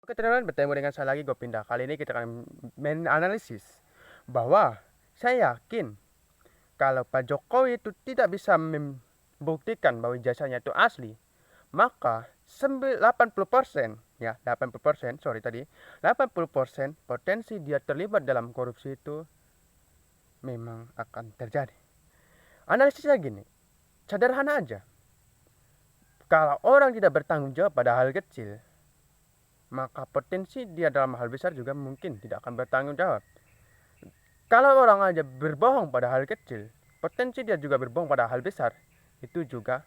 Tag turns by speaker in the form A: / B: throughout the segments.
A: Oke teman-teman, bertemu dengan saya lagi, Gopinda. Kali ini kita akan menganalisis bahwa saya yakin kalau Pak Jokowi itu tidak bisa membuktikan bahwa ijazahnya itu asli, maka 80% ya, 80% sorry tadi, 80% potensi dia terlibat dalam korupsi itu memang akan terjadi. Analisisnya gini, sederhana aja. Kalau orang tidak bertanggung jawab pada hal kecil, maka potensi dia dalam hal besar juga mungkin tidak akan bertanggung jawab. Kalau orang aja berbohong pada hal kecil, potensi dia juga berbohong pada hal besar, itu juga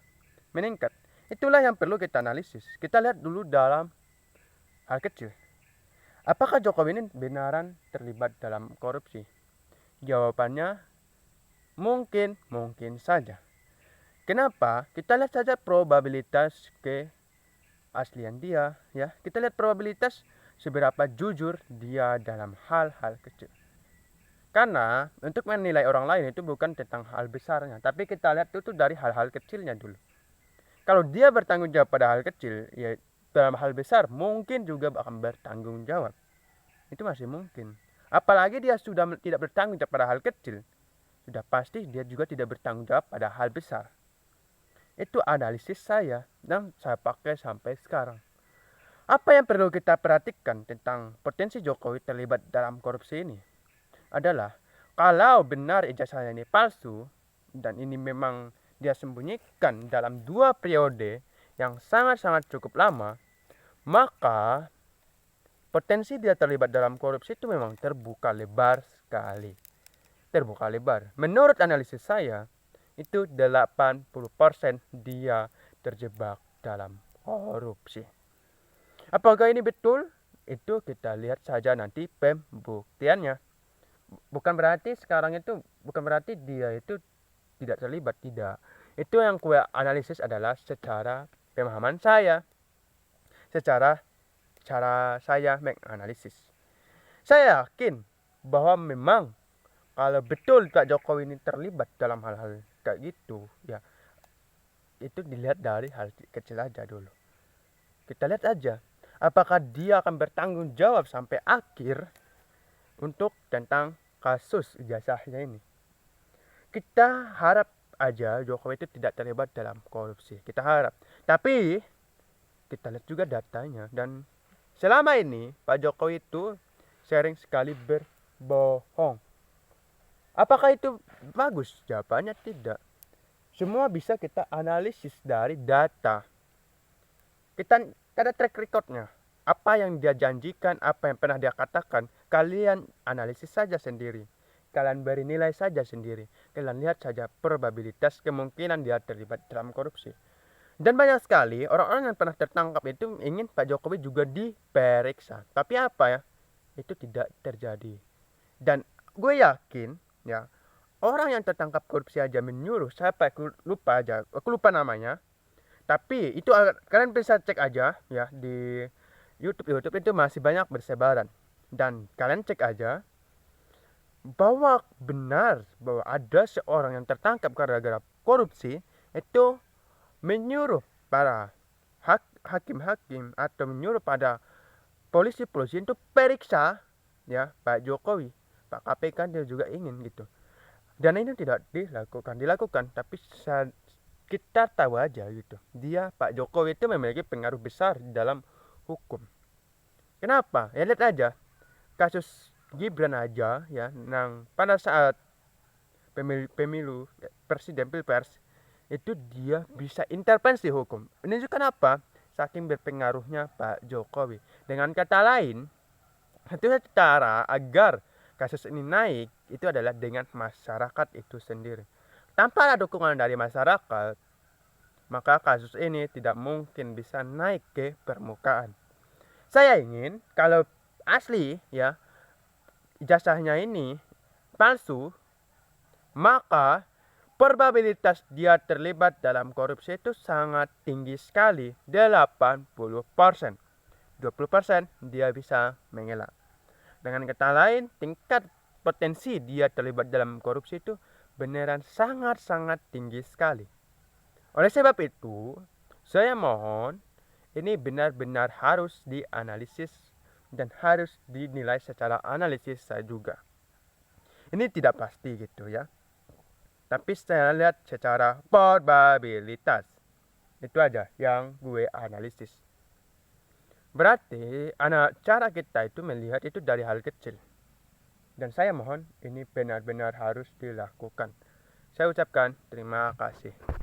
A: meningkat. Itulah yang perlu kita analisis. Kita lihat dulu dalam hal kecil. Apakah Jokowi ini benaran terlibat dalam korupsi? Jawabannya mungkin saja. Kenapa? Kita lihat saja probabilitas keaslian dia, ya. Kita lihat probabilitas seberapa jujur dia dalam hal-hal kecil. Karena untuk menilai orang lain itu bukan tentang hal besarnya, tapi kita lihat itu dari hal-hal kecilnya dulu. Kalau dia bertanggung jawab pada hal kecil, ya dalam hal besar mungkin juga akan bertanggung jawab. Itu masih mungkin. Apalagi dia sudah tidak bertanggung jawab pada hal kecil, sudah pasti dia juga tidak bertanggung jawab pada hal besar. Itu analisis saya dan saya pakai sampai sekarang. Apa yang perlu kita perhatikan tentang potensi Jokowi terlibat dalam korupsi ini adalah kalau benar ijazahnya ini palsu dan ini memang dia sembunyikan dalam 2 periode yang sangat-sangat cukup lama, maka potensi dia terlibat dalam korupsi itu memang terbuka lebar sekali. Terbuka lebar. Menurut analisis saya, itu 80% dia terjebak dalam korupsi. Apakah ini betul? Itu kita lihat saja nanti pembuktiannya. Bukan berarti dia itu tidak terlibat, tidak. Itu yang gue analisis adalah secara pemahaman saya, secara cara saya menganalisis. Saya yakin bahwa memang kalau betul Pak Jokowi ini terlibat dalam hal-hal kayak gitu, ya itu dilihat dari hal kecil aja dulu. Kita lihat aja apakah dia akan bertanggung jawab sampai akhir untuk tentang kasus ijazahnya ini. Kita harap aja Jokowi itu tidak terlibat dalam korupsi. Kita harap. Tapi kita lihat juga datanya, dan selama ini Pak Jokowi itu sering sekali berbohong. Apakah itu bagus? Jawabannya tidak. Semua bisa kita analisis dari data. Kita ada track recordnya. Apa yang dia janjikan, apa yang pernah dia katakan, kalian analisis saja sendiri. Kalian beri nilai saja sendiri. Kalian lihat saja probabilitas kemungkinan dia terlibat dalam korupsi. Dan banyak sekali orang-orang yang pernah tertangkap itu ingin Pak Jokowi juga diperiksa. Tapi apa ya? Itu tidak terjadi. Dan gue yakin ya, orang yang tertangkap korupsi aja menyuruh siapa, aku lupa namanya. Tapi itu kalian bisa cek aja ya di YouTube itu masih banyak bersebaran. Dan kalian cek aja bahwa benar bahwa ada seorang yang tertangkap gara-gara korupsi itu menyuruh para hakim-hakim atau menyuruh pada polisi-polisi untuk periksa ya Pak Jokowi, Pak KPK dia juga ingin gitu. Dan ini tidak dilakukan, tapi kita tahu aja gitu. Dia Pak Jokowi itu memiliki pengaruh besar dalam hukum. Kenapa? Ya lihat aja kasus Gibran aja ya, nang pada saat pemilu presiden pilpres itu dia bisa intervensi hukum. Ini juga apa? Saking berpengaruhnya Pak Jokowi. Dengan kata lain, satu cara agar kasus ini naik itu adalah dengan masyarakat itu sendiri. Tanpa ada dukungan dari masyarakat, maka kasus ini tidak mungkin bisa naik ke permukaan. Saya ingin kalau asli ya ijazahnya ini palsu, maka probabilitas dia terlibat dalam korupsi itu sangat tinggi sekali, 80%. 20% dia bisa mengelak. Dengan kata lain, tingkat potensi dia terlibat dalam korupsi itu beneran sangat-sangat tinggi sekali. Oleh sebab itu, saya mohon ini benar-benar harus dianalisis dan harus dinilai secara analisis saya juga. Ini tidak pasti gitu ya. Tapi saya lihat secara probabilitas. Itu aja yang gue analisis. Berarti cara kita itu melihat itu dari hal kecil. Dan saya mohon ini benar-benar harus dilakukan. Saya ucapkan terima kasih.